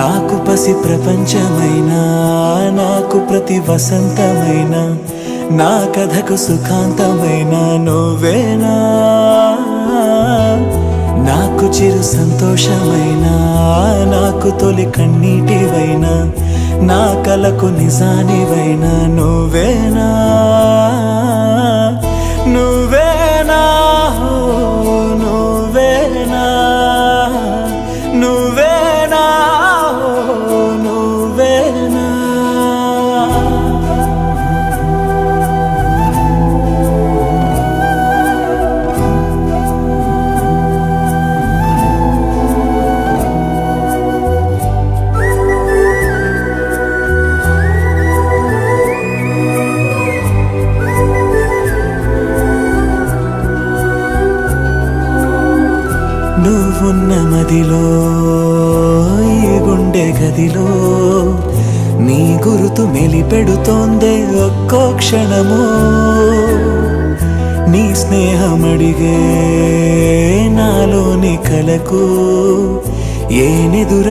నాకు పసి ప్రపంచమైనా నాకు ప్రతి వసంతమైన నా కథకు సుఖాంతమైన నువ్వేనా నాకు చిరు సంతోషమైనా నాకు తొలి కన్నీటివైనా నా కలకు నిజానివైనా నువ్వేనా నువ్వేనా నువ్వేనా నువ్వేనా నువ్వేనా నువ్వున్న మదిలో ఈ గుండె గదిలో నీ గురుతు మెలిపెడుతోందే ఒక్కో క్షణము నీ స్నేహమడిగే నాలోని కలకు ఏ నిదుర